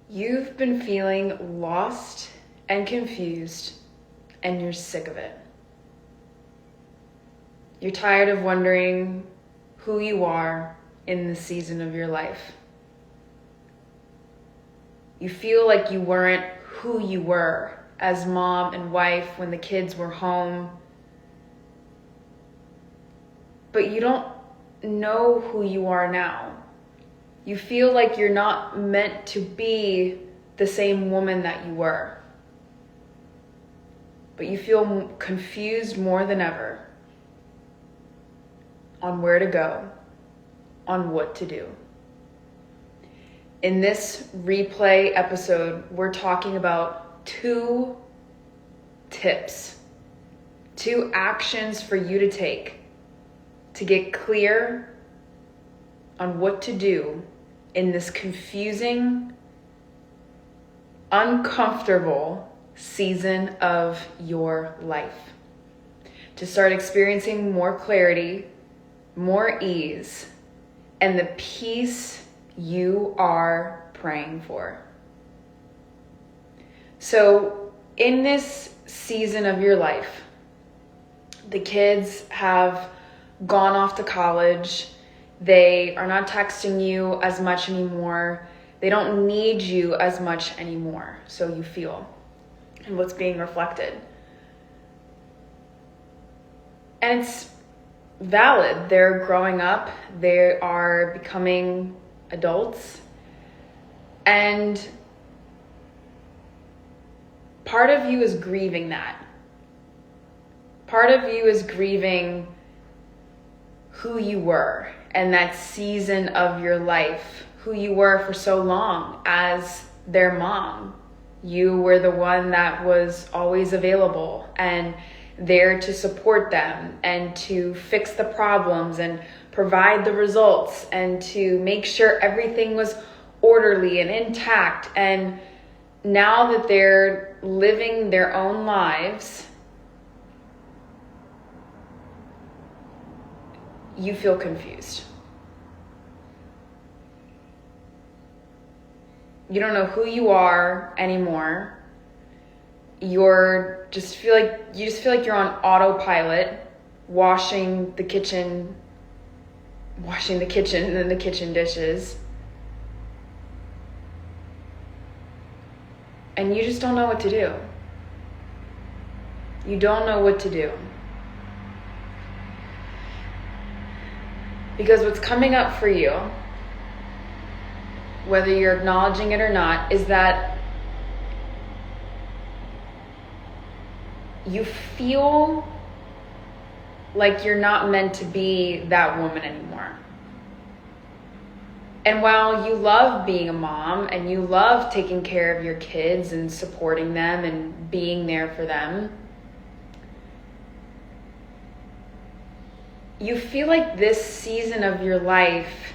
You've been feeling lost and confused, and you're sick of it. You're tired of wondering who you are in the season of your life. You feel like you weren't who you were as mom and wife when the kids were home. But you don't know who you are now. You feel like you're not meant to be the same woman that you were. But you feel confused more than ever on where to go, on what to do. In this replay episode, we're talking about 2 tips, 2 actions for you to take to get clear on what to do in this confusing, uncomfortable season of your life. To start experiencing more clarity, more ease, and the peace you are praying for. So, in this season of your life, the kids have gone off to college. They are not texting you as much anymore. They don't need you as much anymore, so you feel, and what's being reflected. And it's valid. They're growing up. They are becoming adults. And part of you is grieving that. Part of you is grieving who you were and that season of your life, who you were for so long as their mom. You were the one that was always available and there to support them and to fix the problems and provide the results and to make sure everything was orderly and intact. And now that they're living their own lives, you feel confused. You don't know who you are anymore. You just feel like you're on autopilot, washing the kitchen and then the kitchen dishes. And you just don't know what to do. You don't know what to do. Because what's coming up for you, whether you're acknowledging it or not, is that you feel like you're not meant to be that woman anymore. And while you love being a mom and you love taking care of your kids and supporting them and being there for them, you feel like this season of your life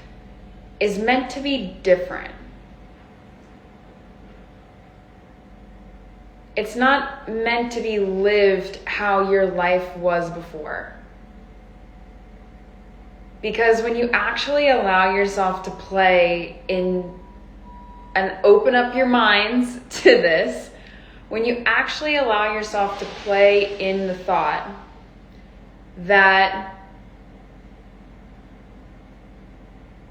is meant to be different. It's not meant to be lived how your life was before. Because when you actually allow yourself to play in and open up your minds to this, when you actually allow yourself to play in the thought that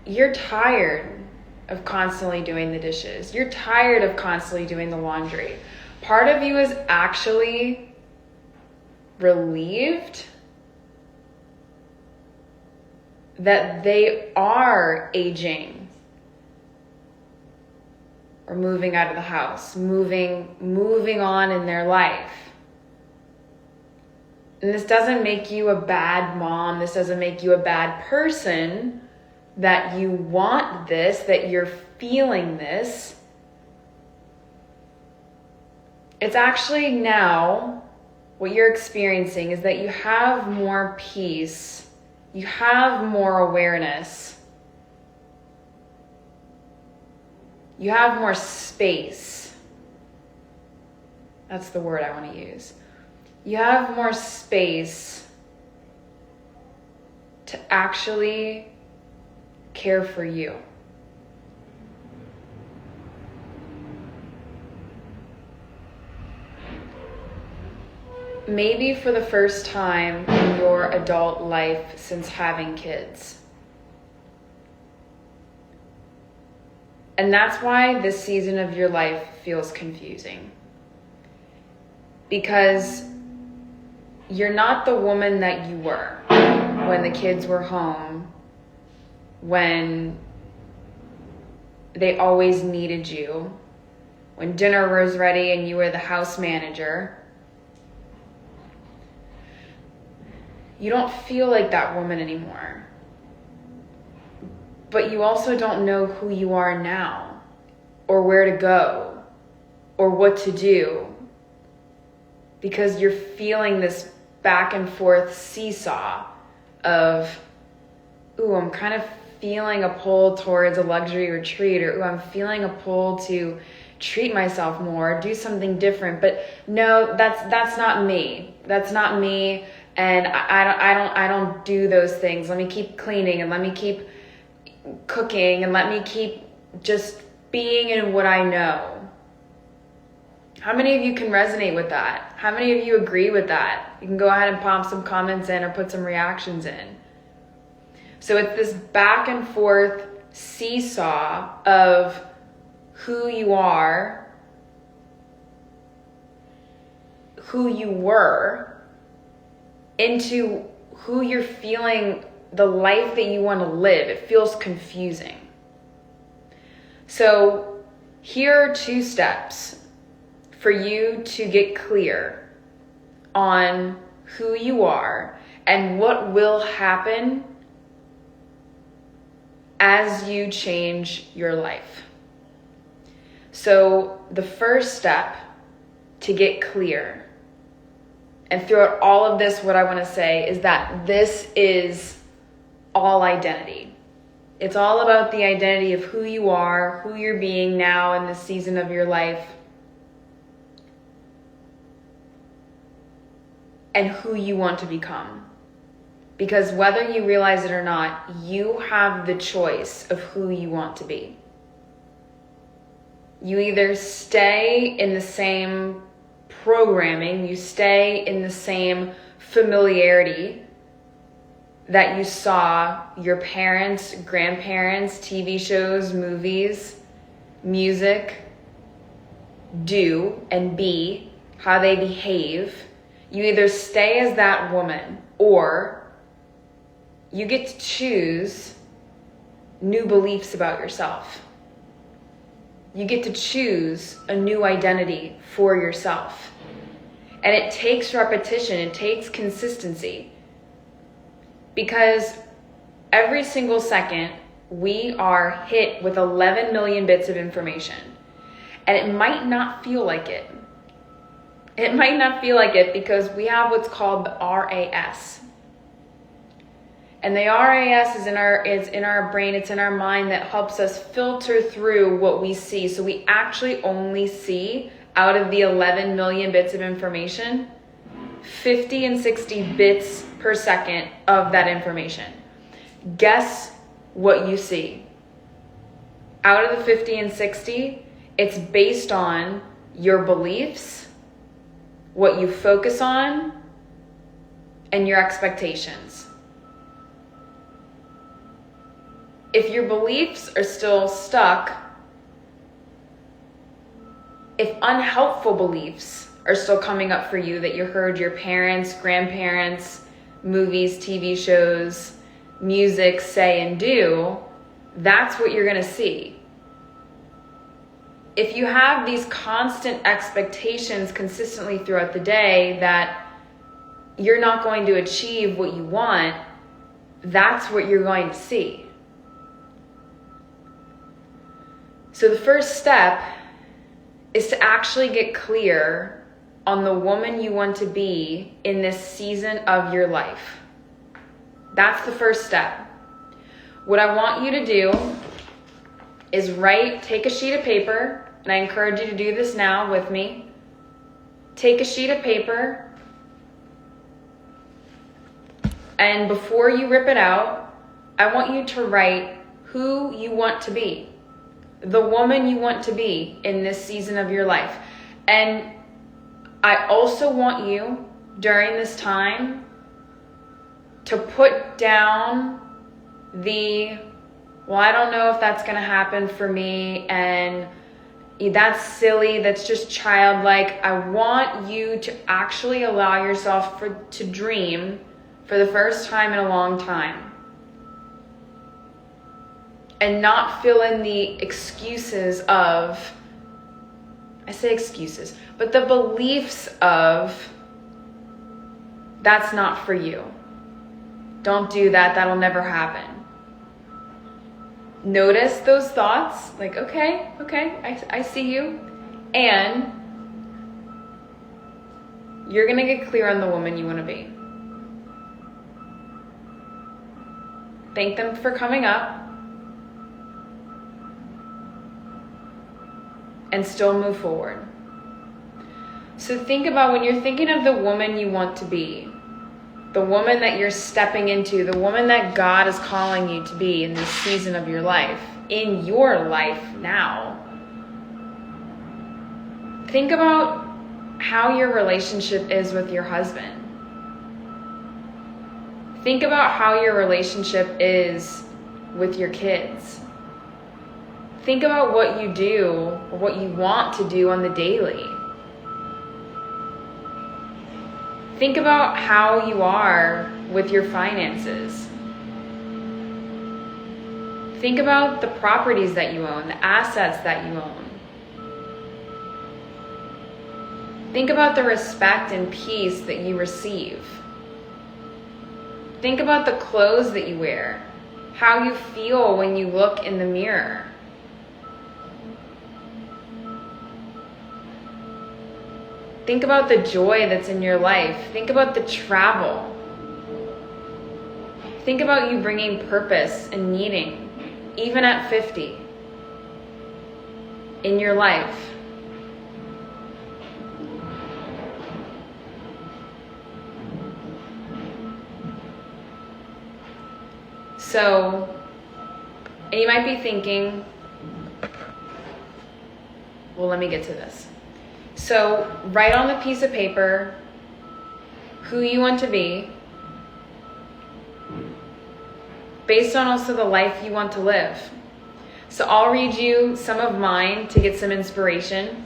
you're tired of constantly doing the dishes. You're tired of constantly doing the laundry. Part of you is actually relieved that they are aging or moving out of the house, moving on in their life. And this doesn't make you a bad mom. This doesn't make you a bad person. That you want this, that you're feeling this. It's actually now what you're experiencing is that you have more peace, you have more awareness, you have more space. That's the word I want to use. You have more space to actually care for you. maybe for the first time in your adult life since having kids. And that's why this season of your life feels confusing. Because you're not the woman that you were when the kids were home, when they always needed you, when dinner was ready and you were the house manager. You don't feel like that woman anymore. But you also don't know who you are now, or where to go, or what to do, because you're feeling this back and forth seesaw of, ooh, I'm kind of feeling a pull towards a luxury retreat, or ooh, I'm feeling a pull to treat myself more, do something different. But no, that's not me. That's not me. And I don't do those things. Let me keep cleaning, and let me keep cooking, and let me keep just being in what I know. How many of you can resonate with that? How many of you agree with that? You can go ahead and pop some comments in or put some reactions in. So it's this back and forth seesaw of who you are, who you were, into who you're feeling, the life that you want to live. It feels confusing. So here are 2 steps for you to get clear on who you are and what will happen as you change your life. So the first step to get clear, and throughout all of this, what I want to say is that this is all identity. It's all about the identity of who you are, who you're being now in this season of your life, and who you want to become. Because whether you realize it or not, you have the choice of who you want to be. You either stay in the same programming, you stay in the same familiarity that you saw your parents, grandparents, TV shows, movies, music do and be, how they behave. You either stay as that woman, or you get to choose new beliefs about yourself. You get to choose a new identity for yourself. And it takes repetition, it takes consistency. Because every single second, we are hit with 11 million bits of information. And it might not feel like it. It might not feel like it because we have what's called the RAS. And the RAS is in our brain, it's in our mind, that helps us filter through what we see. So we actually only see, out of the 11 million bits of information, 50 and 60 bits per second of that information. Guess what you see. Out of the 50 and 60, it's based on your beliefs, what you focus on, and your expectations. If your beliefs are still stuck, if unhelpful beliefs are still coming up for you that you heard your parents, grandparents, movies, TV shows, music say and do, that's what you're going to see. If you have these constant expectations consistently throughout the day that you're not going to achieve what you want, that's what you're going to see. So the first step is to actually get clear on the woman you want to be in this season of your life. That's the first step. What I want you to do is take a sheet of paper, and I encourage you to do this now with me. Take a sheet of paper, and before you rip it out, I want you to write who you want to be. The woman you want to be in this season of your life. And I also want you during this time to put down well, I don't know if that's going to happen for me, and that's silly, that's just childlike. I want you to actually allow yourself to dream for the first time in a long time. And not fill in the excuses of, I say excuses, but the beliefs of, that's not for you. Don't do that, that'll never happen. Notice those thoughts, like, okay, I see you. And you're gonna get clear on the woman you wanna be. Thank them for coming up. And still move forward. So think about when you're thinking of the woman you want to be, the woman that you're stepping into, the woman that God is calling you to be in this season of your life, in your life now. Think about how your relationship is with your husband. Think about how your relationship is with your kids. Think about what you do, or what you want to do on the daily. Think about how you are with your finances. Think about the properties that you own, the assets that you own. Think about the respect and peace that you receive. Think about the clothes that you wear, how you feel when you look in the mirror. Think about the joy that's in your life. Think about the travel. Think about you bringing purpose and meaning, even at 50, in your life. So, and you might be thinking, well, let me get to this. So write on the piece of paper who you want to be, based on also the life you want to live. So I'll read you some of mine to get some inspiration,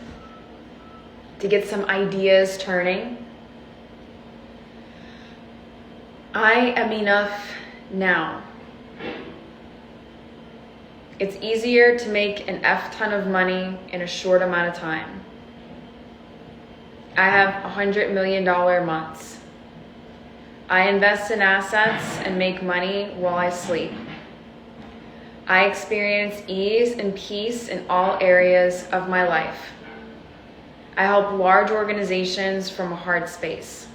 to get some ideas turning. I am enough now. It's easier to make an F ton of money in a short amount of time. I have $100 million months. I invest in assets and make money while I sleep. I experience ease and peace in all areas of my life. I help large organizations from a hard space.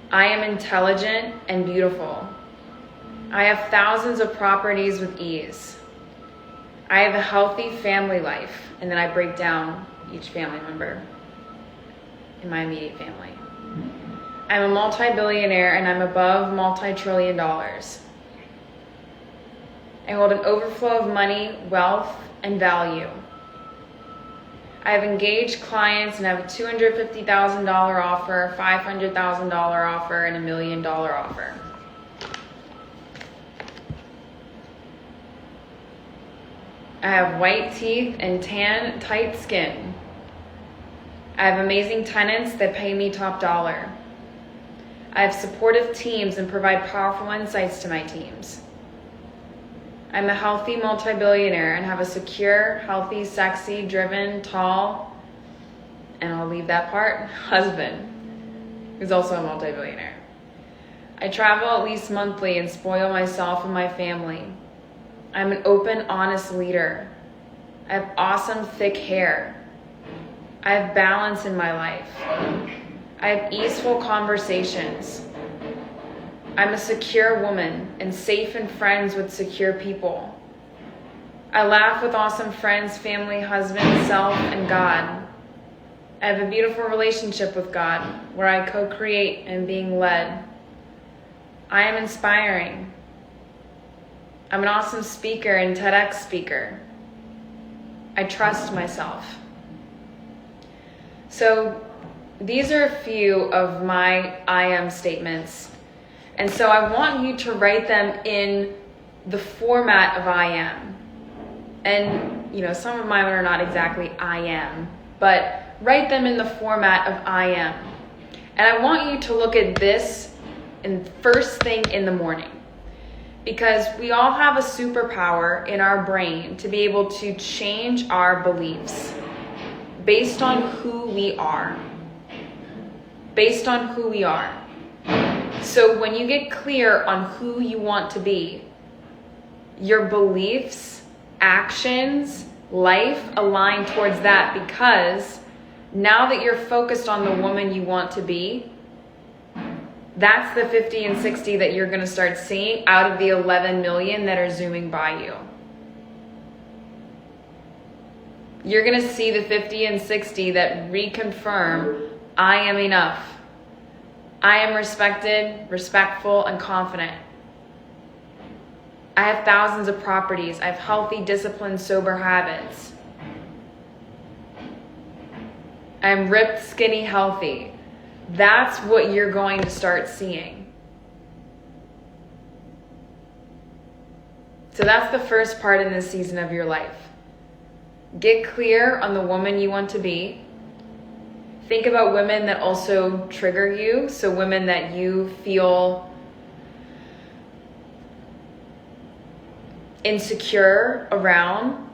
I am intelligent and beautiful. I have thousands of properties with ease. I have a healthy family life, and then I break down each family member in my immediate family. I'm a multi-billionaire and I'm above multi-trillion dollars. I hold an overflow of money, wealth, and value. I have engaged clients and have a $250,000 offer, $500,000 offer, and $1 million offer. I have white teeth and tan, tight skin. I have amazing tenants that pay me top dollar. I have supportive teams and provide powerful insights to my teams. I'm a healthy multi-billionaire and have a secure, healthy, sexy, driven, tall, and I'll leave that part, husband, who's also a multi-billionaire. I travel at least monthly and spoil myself and my family. I'm an open, honest leader. I have awesome, thick hair. I have balance in my life. I have easeful conversations. I'm a secure woman and safe and friends with secure people. I laugh with awesome friends, family, husband, self, and God. I have a beautiful relationship with God where I co-create and being led. I am inspiring. I'm an awesome speaker and TEDx speaker. I trust myself. So these are a few of my I am statements. And so I want you to write them in the format of I am. And, some of mine are not exactly I am, but write them in the format of I am. And I want you to look at this first thing in the morning, because we all have a superpower in our brain to be able to change our beliefs based on who we are. Based on who we are. So when you get clear on who you want to be, your beliefs, actions, life align towards that, because now that you're focused on the woman you want to be, that's the 50 and 60 that you're going to start seeing out of the 11 million that are zooming by you. You're going to see the 50 and 60 that reconfirm, I am enough. I am respected, respectful, and confident. I have thousands of properties. I have healthy, disciplined, sober habits. I am ripped, skinny, healthy. That's what you're going to start seeing. So that's the first part in this season of your life. Get clear on the woman you want to be. Think about women that also trigger you. So women that you feel insecure around.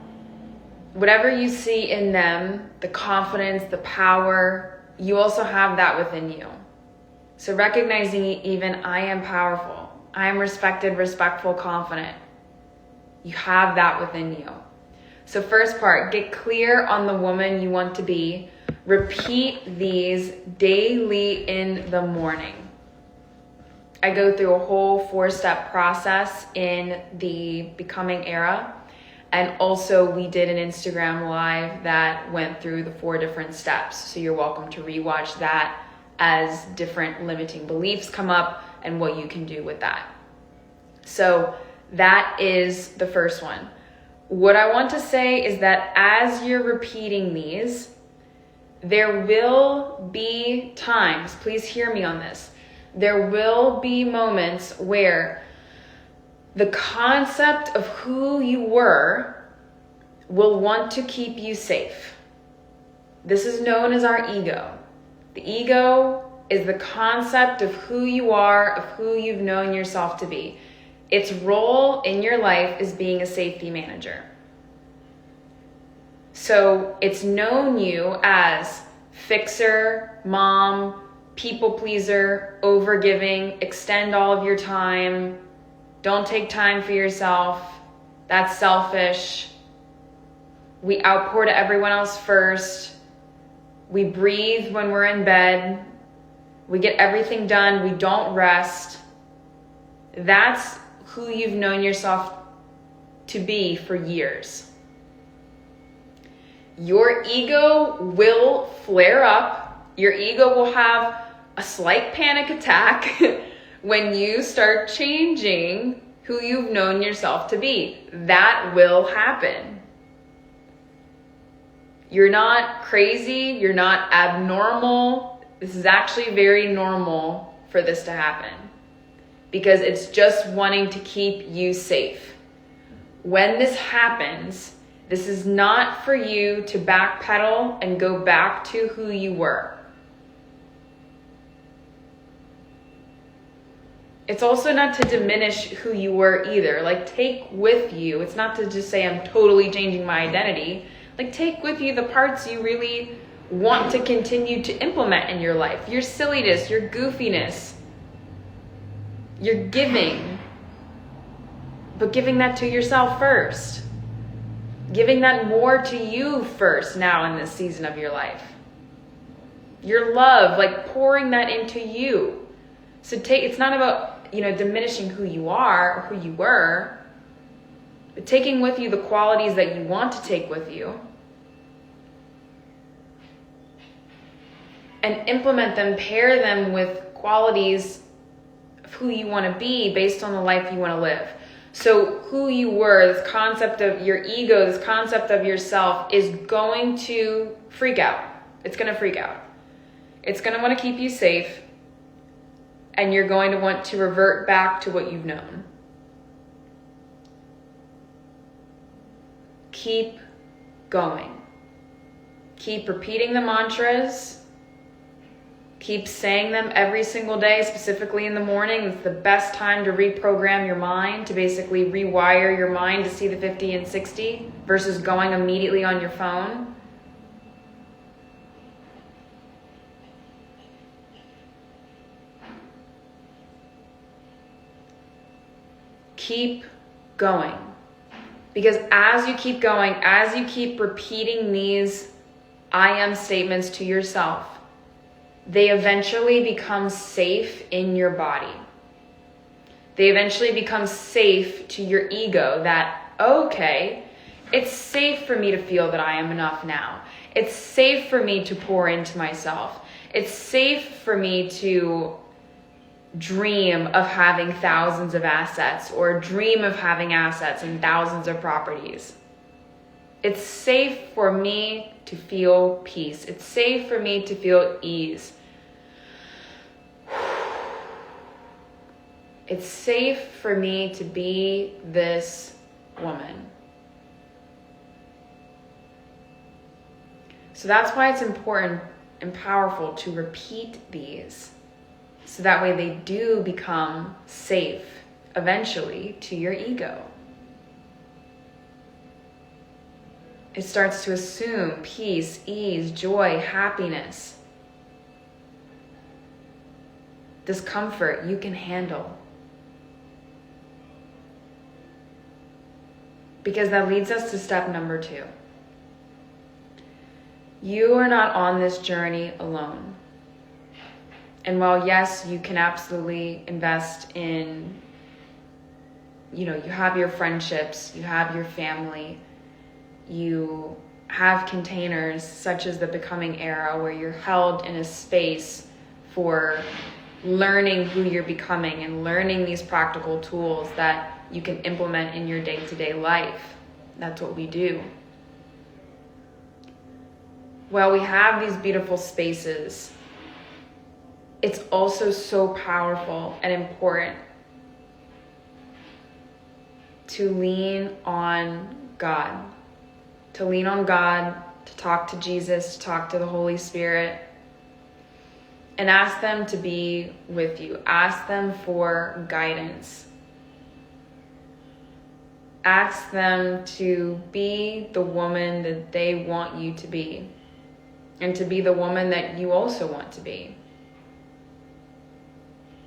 Whatever you see in them, the confidence, the power, you also have that within you. So recognizing even I am powerful. I am respected, respectful, confident. You have that within you. So first part, get clear on the woman you want to be. Repeat these daily in the morning. I go through a whole 4-step process in the Becoming Era. And also we did an Instagram live that went through the 4 different steps. So you're welcome to rewatch that as different limiting beliefs come up and what you can do with that. So that is the first one. What I want to say is that as you're repeating these, there will be times, please hear me on this, there will be moments where the concept of who you were will want to keep you safe. This is known as our ego. The ego is the concept of who you are, of who you've known yourself to be. Its role in your life is being a safety manager. So it's known you as fixer, mom, people pleaser, overgiving, extend all of your time, don't take time for yourself, that's selfish, we outpour to everyone else first, we breathe when we're in bed, we get everything done, we don't rest. That's who you've known yourself to be for years. Your ego will flare up. Your ego will have a slight panic attack when you start changing who you've known yourself to be. That will happen. You're not crazy. You're not abnormal. This is actually very normal for this to happen, because it's just wanting to keep you safe. When this happens, this is not for you to backpedal and go back to who you were. It's also not to diminish who you were either. Like, take with you, it's not to just say I'm totally changing my identity. Like, take with you the parts you really want to continue to implement in your life. Your silliness, your goofiness, your giving. But giving that to yourself first. Giving that more to you first now in this season of your life. Your love, like pouring that into you. So it's not about, diminishing who you are or who you were, but taking with you the qualities that you want to take with you and implement them, pair them with qualities of who you want to be based on the life you want to live. So who you were, this concept of your ego, this concept of yourself is going to freak out. It's going to freak out. It's going to want to keep you safe, and you're going to want to revert back to what you've known. Keep going. Keep repeating the mantras. Keep saying them every single day, specifically in the morning. It's the best time to reprogram your mind, to basically rewire your mind to see the 50 and 60 versus going immediately on your phone. Keep going. Because as you keep going, as you keep repeating these I am statements to yourself, they eventually become safe in your body. They eventually become safe to your ego that, okay, it's safe for me to feel that I am enough now. It's safe for me to pour into myself. It's safe for me to dream of having thousands of assets or dream of having assets and thousands of properties. It's safe for me to feel peace. It's safe for me to feel ease. It's safe for me to be this woman. So that's why it's important and powerful to repeat these, so that way they do become safe eventually to your ego. It starts to assume peace, ease, joy, happiness. Discomfort you can handle. Because that leads us to step number 2. You are not on this journey alone. And while yes, you can absolutely invest in, you have your friendships, you have your family, you have containers such as the Becoming Era where you're held in a space for learning who you're becoming and learning these practical tools that you can implement in your day-to-day life. That's what we do. While we have these beautiful spaces, it's also so powerful and important to lean on God. To lean on God, to talk to Jesus, to talk to the Holy Spirit, and ask them to be with you. Ask them for guidance. Ask them to be the woman that they want you to be, and to be the woman that you also want to be.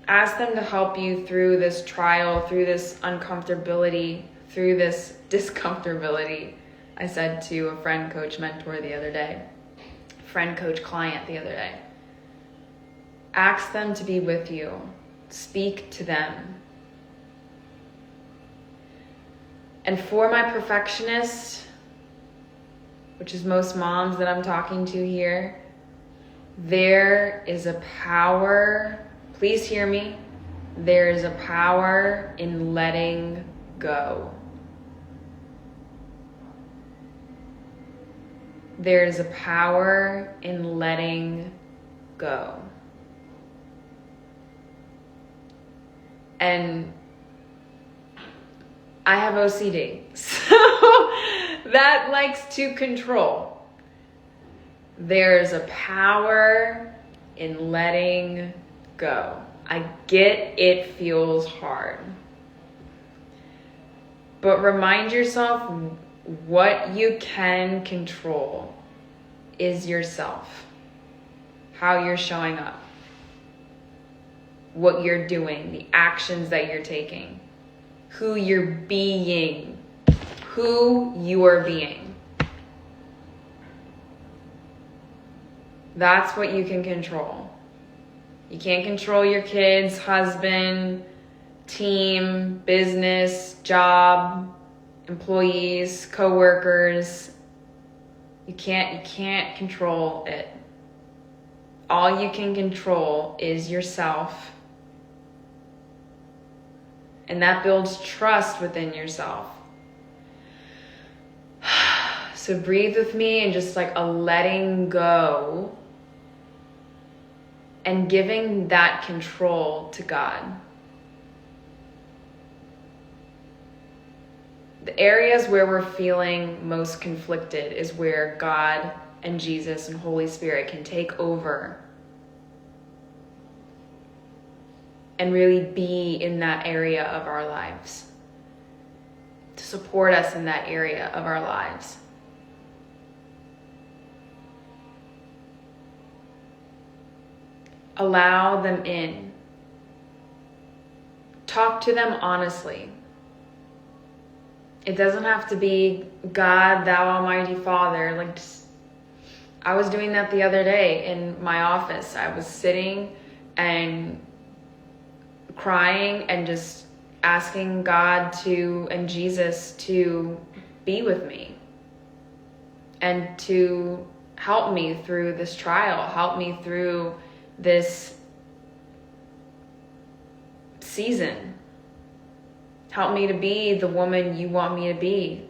Ask them to help you through this trial, through this uncomfortability, through this discomfortability. I said to a friend, coach, mentor the other day, friend, coach, client the other day. Ask them to be with you. Speak to them. And for my perfectionists, which is most moms that I'm talking to here, there is a power, please hear me, there is a power in letting go. There is a power in letting go. And I have OCD, so that likes to control. There's a power in letting go. I get it feels hard. But remind yourself what you can control is yourself. How you're showing up. What you're doing, the actions that you're taking, who you're being, who you are being. That's what you can control. You can't control your kids, husband, team, business, job, employees, coworkers. You can't control it. All you can control is yourself. And that builds trust within yourself. So breathe with me and just like a letting go and giving that control to God. The areas where we're feeling most conflicted is where God and Jesus and Holy Spirit can take over and really be in that area of our lives, to support us in that area of our lives. Allow them in. Talk to them honestly. It doesn't have to be, God, thou almighty Father. I was doing that the other day in my office. I was sitting and crying and just asking God and Jesus to be with me and to help me through this trial, help me through this season. Help me to be the woman you want me to be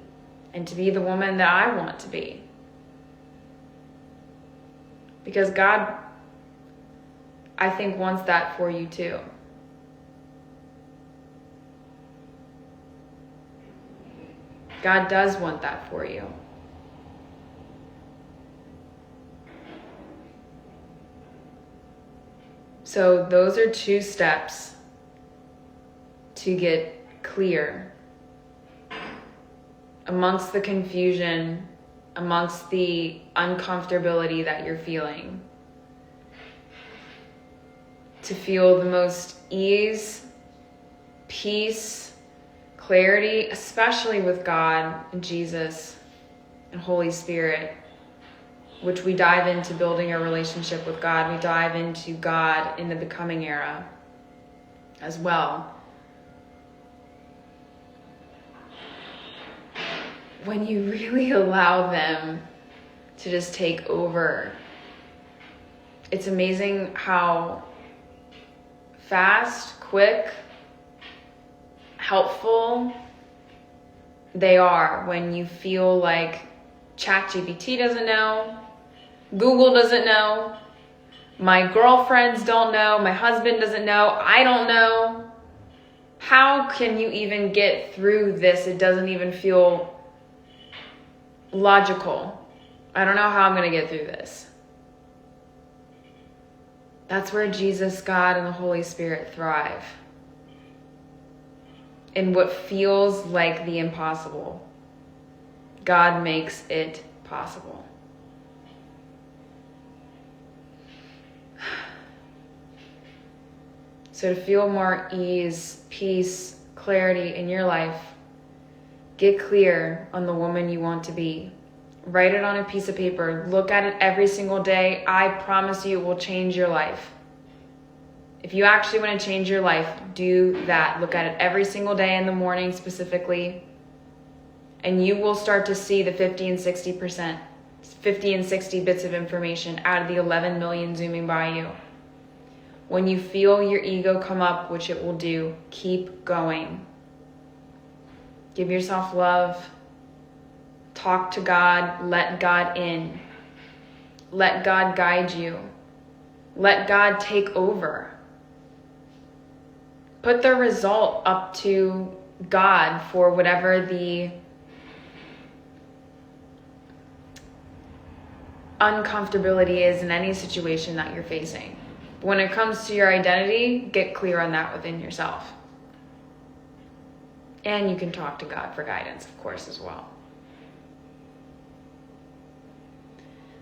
and to be the woman that I want to be. Because God, I think, wants that for you too. God does want that for you. So those are 2 steps to get clear amongst the confusion, amongst the uncomfortability that you're feeling. To feel the most ease, peace, clarity, especially with God and Jesus and Holy Spirit, which we dive into building a relationship with God. We dive into God in the becoming era as well. When you really allow them to just take over, it's amazing how fast, quick, helpful they are when you feel like ChatGPT doesn't know, Google doesn't know, my girlfriends don't know, my husband doesn't know, I don't know. How can you even get through this? It doesn't even feel logical. I don't know how I'm going to get through this. That's where Jesus, God, and the Holy Spirit thrive. In what feels like the impossible, God makes it possible. So to feel more ease, peace, clarity in your life, get clear on the woman you want to be. Write it on a piece of paper. Look at it every single day. I promise you it will change your life. If you actually want to change your life, do that. Look at it every single day in the morning specifically. And you will start to see the 50 and 60 bits of information out of the 11 million zooming by you. When you feel your ego come up, which it will do, keep going. Give yourself love. Talk to God. Let God in. Let God guide you. Let God take over. Put the result up to God for whatever the uncomfortability is in any situation that you're facing. But when it comes to your identity, get clear on that within yourself. And you can talk to God for guidance, of course, as well.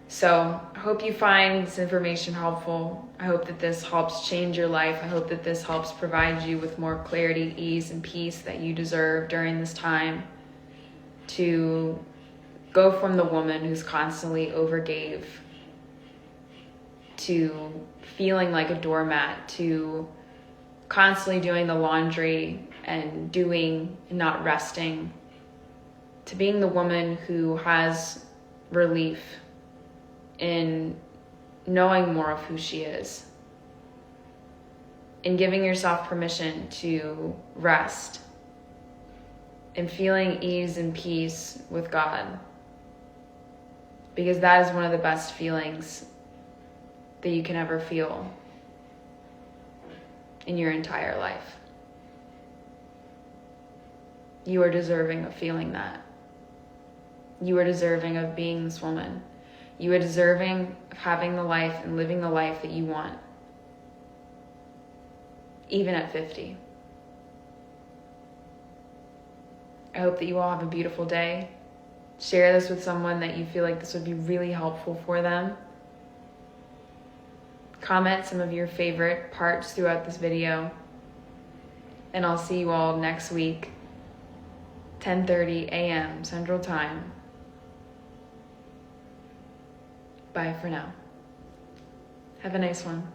So I hope you find this information helpful. I hope that this helps change your life. I hope that this helps provide you with more clarity, ease, and peace that you deserve during this time to go from the woman who's constantly overgave to feeling like a doormat, to constantly doing the laundry and doing and not resting, to being the woman who has relief in knowing more of who she is, in giving yourself permission to rest, and feeling ease and peace with God. Because that is one of the best feelings that you can ever feel. in your entire life. You are deserving of feeling that. You are deserving of being this woman. You are deserving of having the life and living the life that you want. Even at 50. I hope that you all have a beautiful day. Share this with someone that you feel like this would be really helpful for them. Comment some of your favorite parts throughout this video. And I'll see you all next week, 10:30 a.m. Central Time. Bye for now. Have a nice one.